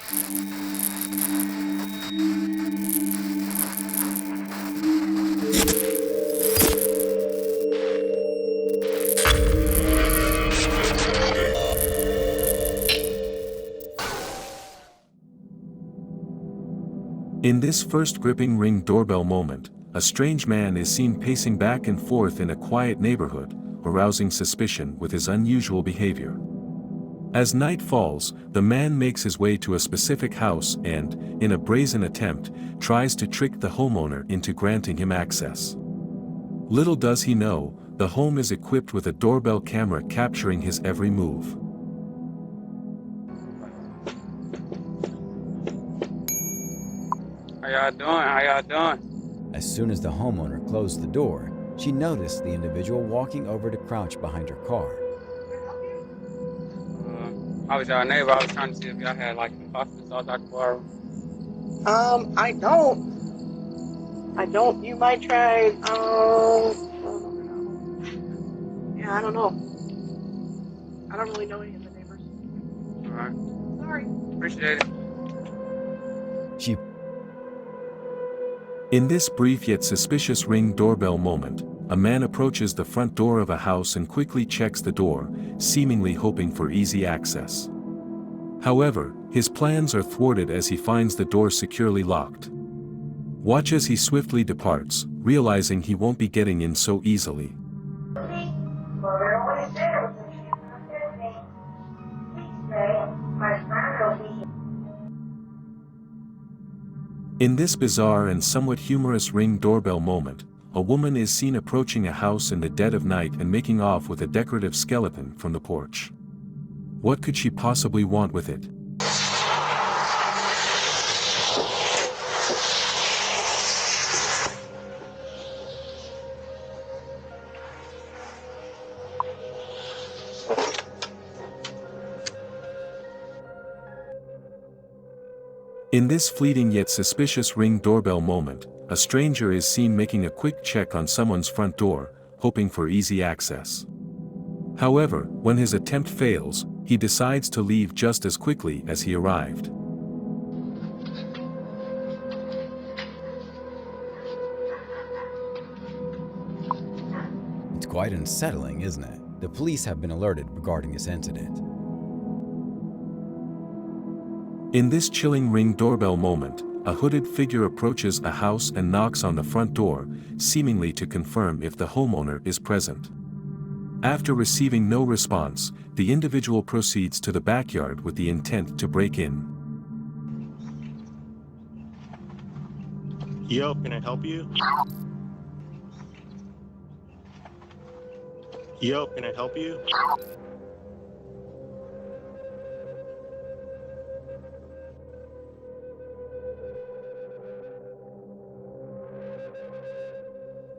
In this first gripping Ring doorbell moment, a strange man is seen pacing back and forth in a quiet neighborhood, arousing suspicion with his unusual behavior. As night falls, the man makes his way to a specific house and, in a brazen attempt, tries to trick the homeowner into granting him access. Little does he know, the home is equipped with a doorbell camera capturing his every move. How y'all doing? How y'all doing? As soon as the homeowner closed the door, she noticed the individual walking over to crouch behind her car. I was y'all neighbor. I was trying to see if y'all had like some pasta sauce I could borrow. I don't. You might try, yeah, I don't know. I don't really know any of the neighbors. Alright. Sorry. Appreciate it. In this brief yet suspicious Ring doorbell moment, a man approaches the front door of a house and quickly checks the door, seemingly hoping for easy access. However, his plans are thwarted as he finds the door securely locked. Watch as he swiftly departs, realizing he won't be getting in so easily. In this bizarre and somewhat humorous Ring doorbell moment, a woman is seen approaching a house in the dead of night and making off with a decorative skeleton from the porch. What could she possibly want with it? In this fleeting yet suspicious Ring doorbell moment, a stranger is seen making a quick check on someone's front door, hoping for easy access. However, when his attempt fails, he decides to leave just as quickly as he arrived. It's quite unsettling, isn't it? The police have been alerted regarding this incident. In this chilling Ring doorbell moment, a hooded figure approaches a house and knocks on the front door, seemingly to confirm if the homeowner is present. After receiving no response, the individual proceeds to the backyard with the intent to break in. Yo, can I help you? Yo, can I help you?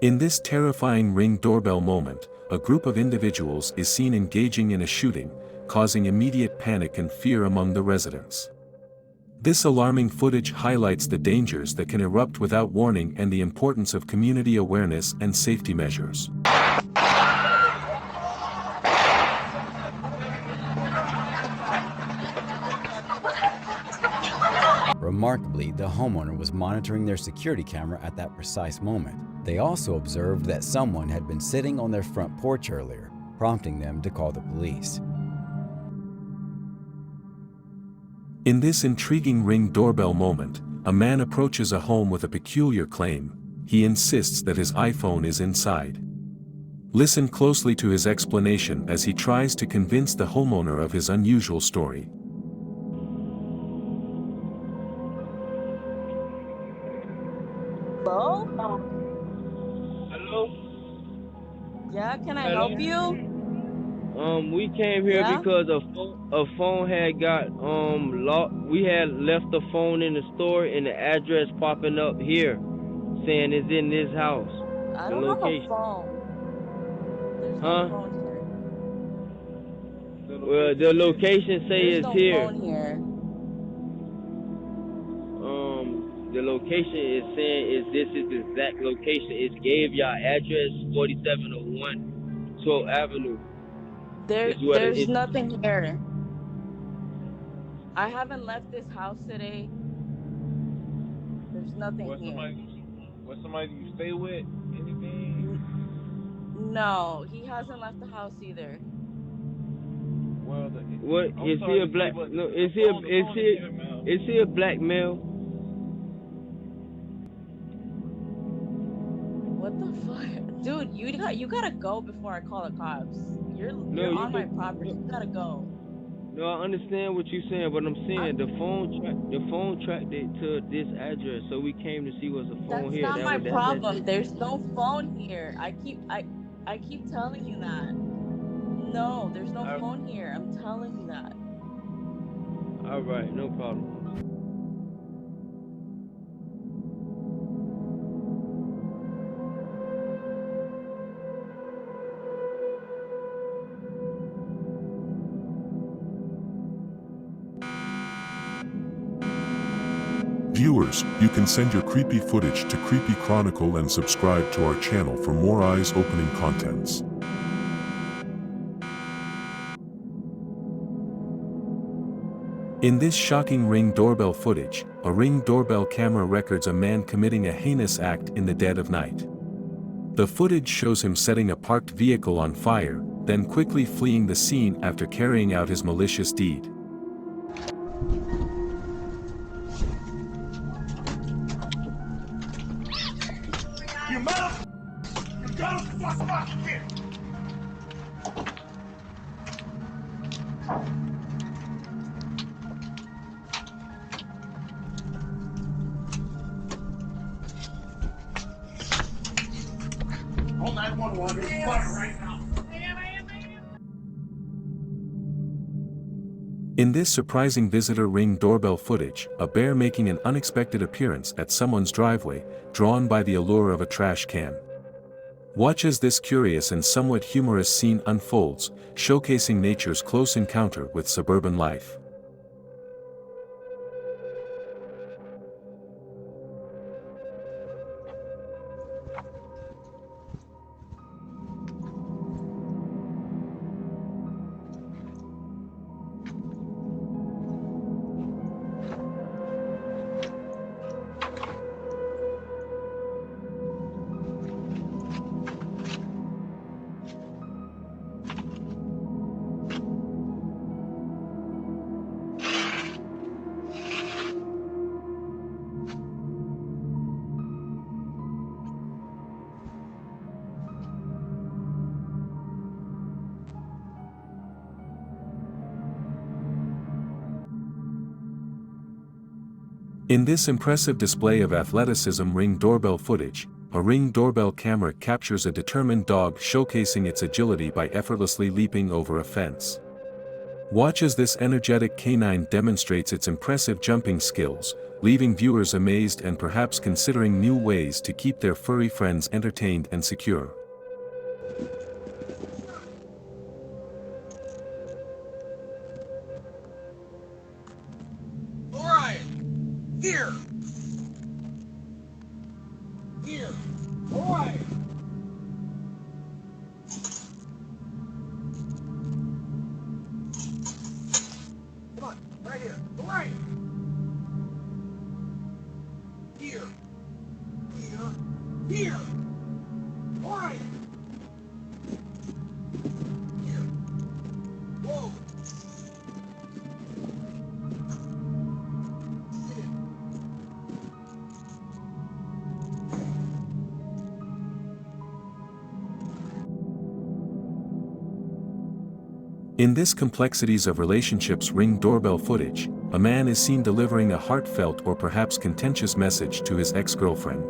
In this terrifying Ring doorbell moment, a group of individuals is seen engaging in a shooting, causing immediate panic and fear among the residents. This alarming footage highlights the dangers that can erupt without warning and the importance of community awareness and safety measures. Remarkably, the homeowner was monitoring their security camera at that precise moment. They also observed that someone had been sitting on their front porch earlier, prompting them to call the police. In this intriguing Ring doorbell moment, a man approaches a home with a peculiar claim. He insists that his iPhone is inside. Listen closely to his explanation as he tries to convince the homeowner of his unusual story. Hello? Hello? Yeah, can I Hello? help you? We came here Yeah? because a phone had got locked. We had left the phone in the store and the address popping up here saying it's in this house. I The don't location. have a phone. There's Huh? no phone here. Well, the location say There's it's no here. phone here. The location is saying this is the exact location. It gave y'all address 4701 12th Avenue. Is what There's it- nothing here. I haven't left this house today. There's nothing here. What somebody you stay with? Anything? No, he hasn't left the house either. Well, What I'm is sorry he a to black? say, but No, the phone is here, is he a black male? What the fuck, dude? You gotta go before I call the cops. You're No, you on my can- property. You gotta go. No, I understand what you're saying, but I'm saying the phone tracked it to this address, so we came to see what's a phone That's here. not my That's problem. There's no phone here. I keep telling you that. No, there's no phone here. I'm telling you that. All right, no problem. Viewers, you can send your creepy footage to Creepy Chronicle and subscribe to our channel for more eyes-opening contents. In this shocking Ring doorbell footage, a Ring doorbell camera records a man committing a heinous act in the dead of night. The footage shows him setting a parked vehicle on fire, then quickly fleeing the scene after carrying out his malicious deed. You mother... You gotta fuck here! Call 911, there's fire right now. In this surprising visitor Ring doorbell footage, a bear making an unexpected appearance at someone's driveway, drawn by the allure of a trash can. Watch as this curious and somewhat humorous scene unfolds, showcasing nature's close encounter with suburban life. In this impressive display of athleticism Ring doorbell footage, a Ring doorbell camera captures a determined dog showcasing its agility by effortlessly leaping over a fence. Watch as this energetic canine demonstrates its impressive jumping skills, leaving viewers amazed and perhaps considering new ways to keep their furry friends entertained and secure. Here! Here! Alright! Come on, right here. Alright! Here! Here! Here! Alright! Here! Whoa! In this complexities of relationships Ring doorbell footage, a man is seen delivering a heartfelt or perhaps contentious message to his ex-girlfriend.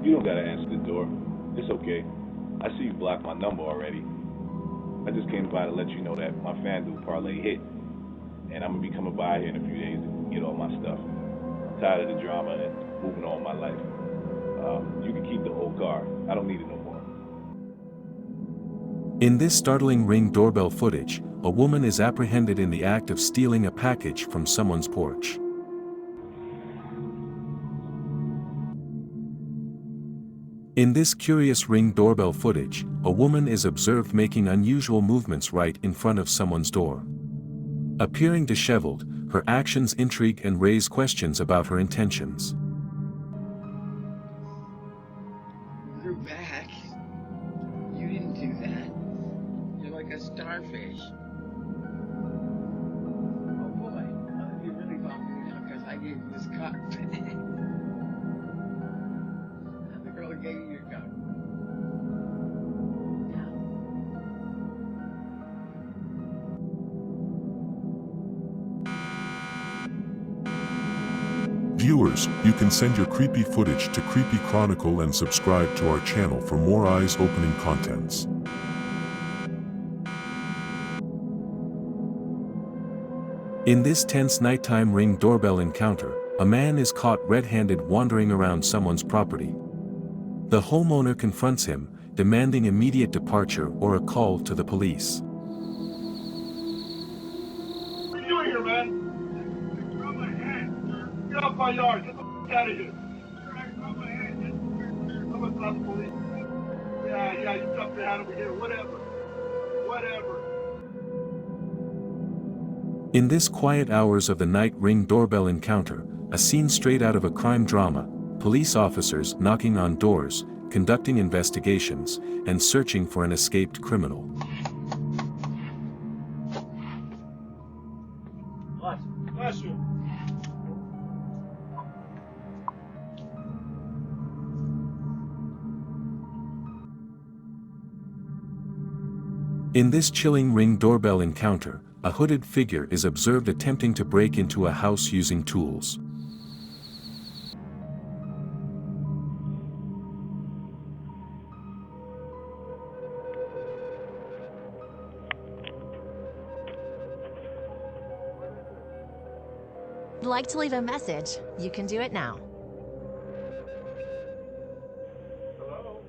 You don't gotta answer the door. It's okay. I see you blocked my number already. I just came by to let you know that my FanDuel parlay hit, and I'm gonna be coming by here in a few days to get all my stuff. I'm tired of the drama and moving on with my life. You can keep the old car. I don't need it no more. In this startling Ring doorbell footage, a woman is apprehended in the act of stealing a package from someone's porch. In this curious Ring doorbell footage, a woman is observed making unusual movements right in front of someone's door. Appearing disheveled, her actions intrigue and raise questions about her intentions. You're back. You didn't do that. You're like a starfish. Oh boy, you really bumped me out because I gave you this cup. The girl gave you your cup. Viewers, you can send your creepy footage to Creepy Chronicle and subscribe to our channel for more eyes-opening contents. In this tense nighttime Ring doorbell encounter, a man is caught red-handed wandering around someone's property. The homeowner confronts him, demanding immediate departure or a call to the police. What are you doing here, man? Drop my hand. Get off my yard. Get the f*** out of here. Drop my hand. Someone's not the police. Yeah, you dumped your hand over here. Whatever. In this quiet hours of the night Ring doorbell encounter, a scene straight out of a crime drama, police officers knocking on doors, conducting investigations, and searching for an escaped criminal. Bless you. In this chilling Ring doorbell encounter, a hooded figure is observed attempting to break into a house using tools. Would like to leave a message, you can do it now. Hello?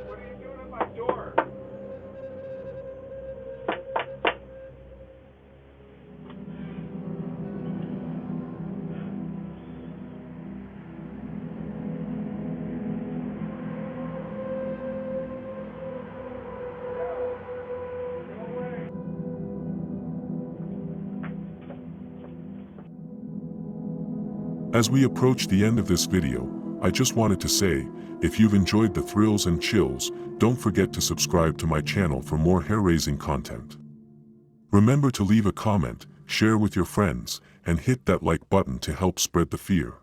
What are you doing at my door? As we approach the end of this video, I just wanted to say, if you've enjoyed the thrills and chills, don't forget to subscribe to my channel for more hair-raising content. Remember to leave a comment, share with your friends, and hit that like button to help spread the fear.